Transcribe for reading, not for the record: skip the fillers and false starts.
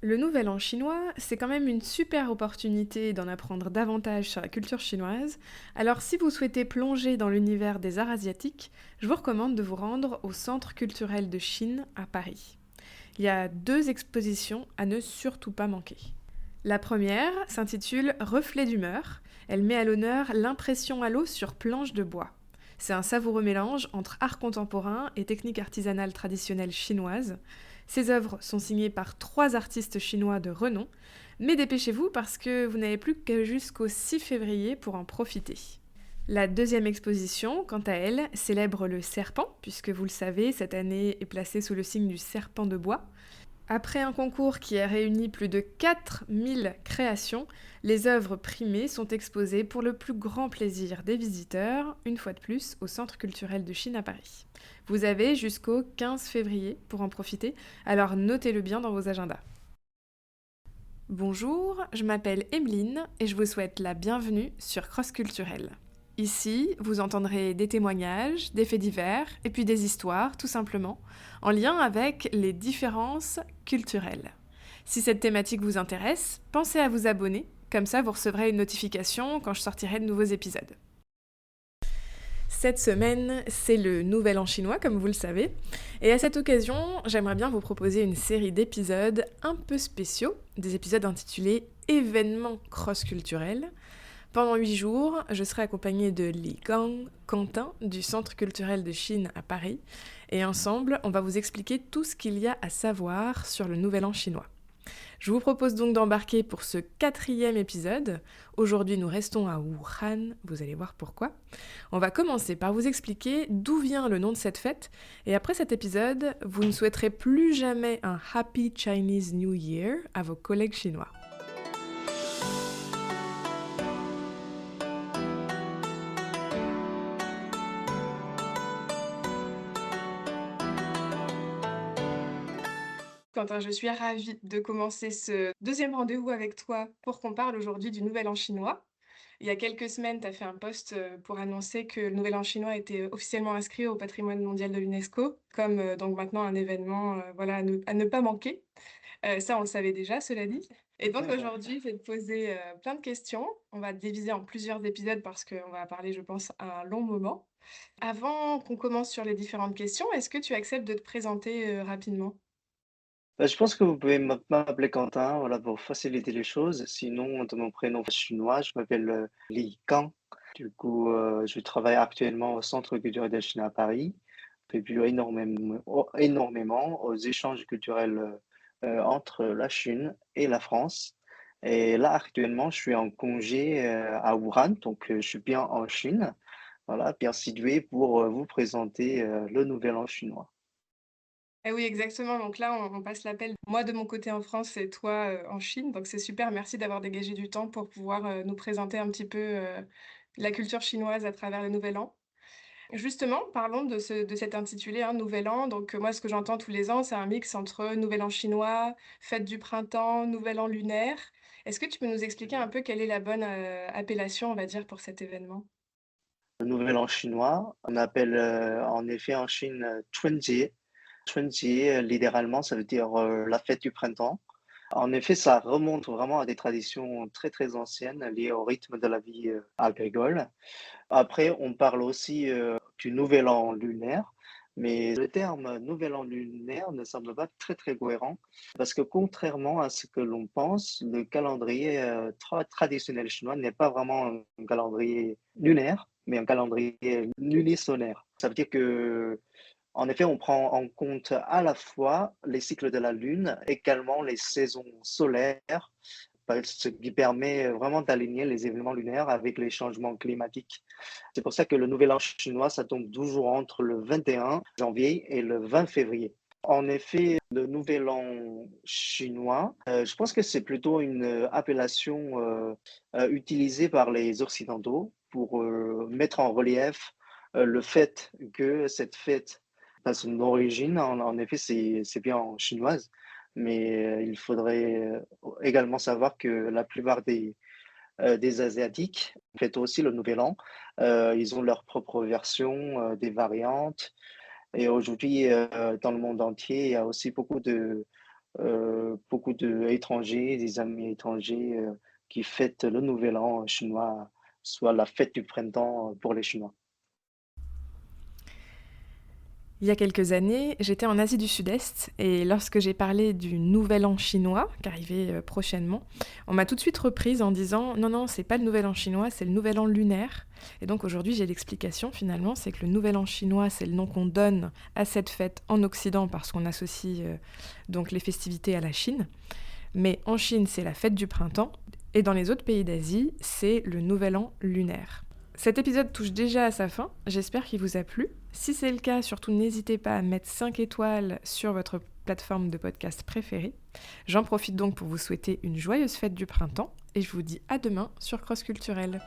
Le Nouvel An chinois, c'est quand même une super opportunité d'en apprendre davantage sur la culture chinoise. Alors si vous souhaitez plonger dans l'univers des arts asiatiques, je vous recommande de vous rendre au Centre culturel de Chine à Paris. Il y a deux expositions à ne surtout pas manquer. La première s'intitule Reflet d'humeur. Elle met à l'honneur l'impression à l'eau sur planche de bois. C'est un savoureux mélange entre art contemporain et technique artisanale traditionnelle chinoise. Ces œuvres sont signées par trois artistes chinois de renom, mais dépêchez-vous parce que vous n'avez plus que jusqu'au 6 février pour en profiter. La deuxième exposition, quant à elle, célèbre le serpent, puisque vous le savez, cette année est placée sous le signe du serpent de bois. Après un concours qui a réuni plus de 4000 créations, les œuvres primées sont exposées pour le plus grand plaisir des visiteurs, une fois de plus, au Centre culturel de Chine à Paris. Vous avez jusqu'au 15 février pour en profiter, alors notez-le bien dans vos agendas. Bonjour, je m'appelle Emeline et je vous souhaite la bienvenue sur Cross Culturel. Ici, vous entendrez des témoignages, des faits divers et puis des histoires, tout simplement, en lien avec les différences culturelles. Si cette thématique vous intéresse, pensez à vous abonner, comme ça vous recevrez une notification quand je sortirai de nouveaux épisodes. Cette semaine, c'est le Nouvel An chinois, comme vous le savez. Et à cette occasion, j'aimerais bien vous proposer une série d'épisodes un peu spéciaux, des épisodes intitulés Événements cross-culturels. Pendant 8 jours, je serai accompagnée de Li Gang, Quentin, du Centre culturel de Chine à Paris. Et ensemble, on va vous expliquer tout ce qu'il y a à savoir sur le Nouvel An chinois. Je vous propose donc d'embarquer pour ce quatrième épisode. Aujourd'hui, nous restons à Wuhan, vous allez voir pourquoi. On va commencer par vous expliquer d'où vient le nom de cette fête, et après cet épisode, vous ne souhaiterez plus jamais un Happy Chinese New Year à vos collègues chinois. Quentin, je suis ravie de commencer ce deuxième rendez-vous avec toi pour qu'on parle aujourd'hui du Nouvel An chinois. Il y a quelques semaines, tu as fait un post pour annoncer que le Nouvel An chinois était officiellement inscrit au patrimoine mondial de l'UNESCO, comme donc maintenant un événement voilà, à ne pas manquer. Ça, on le savait déjà, cela dit. Et donc aujourd'hui, je vais te poser plein de questions. On va te diviser en plusieurs épisodes parce qu'on va parler, je pense, à un long moment. Avant qu'on commence sur les différentes questions, est-ce que tu acceptes de te présenter rapidement? Bah, je pense que vous pouvez m'appeler Quentin, voilà, pour faciliter les choses. Sinon, de mon prénom chinois, je m'appelle Li Kang. Du coup, je travaille actuellement au Centre culturel de Chine à Paris. Je contribue énormément aux échanges culturels entre la Chine et la France. Et là, actuellement, je suis en congé à Wuhan, donc je suis bien en Chine, voilà, bien situé pour vous présenter le Nouvel An chinois. Eh oui, exactement. Donc là, on passe l'appel, moi de mon côté en France et toi en Chine. Donc c'est super. Merci d'avoir dégagé du temps pour pouvoir nous présenter un petit peu la culture chinoise à travers le Nouvel An. Justement, parlons de cet intitulé, hein, Nouvel An. Donc moi, ce que j'entends tous les ans, c'est un mix entre Nouvel An chinois, fête du printemps, Nouvel An lunaire. Est-ce que tu peux nous expliquer un peu quelle est la bonne appellation, on va dire, pour cet événement? Le Nouvel An chinois, on appelle en effet en Chine Chunjie. Chunjie, littéralement, ça veut dire la fête du printemps. En effet, ça remonte vraiment à des traditions très très anciennes liées au rythme de la vie agricole. Après, on parle aussi du Nouvel An lunaire, mais le terme Nouvel An lunaire ne semble pas très très cohérent parce que contrairement à ce que l'on pense, le calendrier traditionnel chinois n'est pas vraiment un calendrier lunaire, mais un calendrier lunisolaire. Ça veut dire que en effet, on prend en compte à la fois les cycles de la Lune, également les saisons solaires, ce qui permet vraiment d'aligner les événements lunaires avec les changements climatiques. C'est pour ça que le Nouvel An chinois, ça tombe toujours entre le 21 janvier et le 20 février. En effet, le Nouvel An chinois, je pense que c'est plutôt une appellation utilisée par les Occidentaux pour mettre en relief le fait que cette fête a son origine. En effet, c'est bien en chinoise, mais il faudrait également savoir que la plupart des Asiatiques fêtent aussi le Nouvel An. Ils ont leur propre version, des variantes et aujourd'hui, dans le monde entier, il y a aussi beaucoup beaucoup d'étrangers, des amis étrangers, qui fêtent le nouvel an chinois, soit la fête du printemps, pour les Chinois. Il y a quelques années, j'étais en Asie du Sud-Est et lorsque j'ai parlé du nouvel an chinois, qui arrivait prochainement, on m'a tout de suite reprise en disant non, non, c'est pas le nouvel an chinois, c'est le nouvel an lunaire. Et donc aujourd'hui, j'ai l'explication finalement, c'est que le nouvel an chinois, c'est le nom qu'on donne à cette fête en Occident parce qu'on associe donc les festivités à la Chine. Mais en Chine, c'est la fête du printemps et dans les autres pays d'Asie, c'est le nouvel an lunaire. Cet épisode touche déjà à sa fin, j'espère qu'il vous a plu. Si c'est le cas, surtout n'hésitez pas à mettre 5 étoiles sur votre plateforme de podcast préférée. J'en profite donc pour vous souhaiter une joyeuse fête du printemps et je vous dis à demain sur Cross Culturel.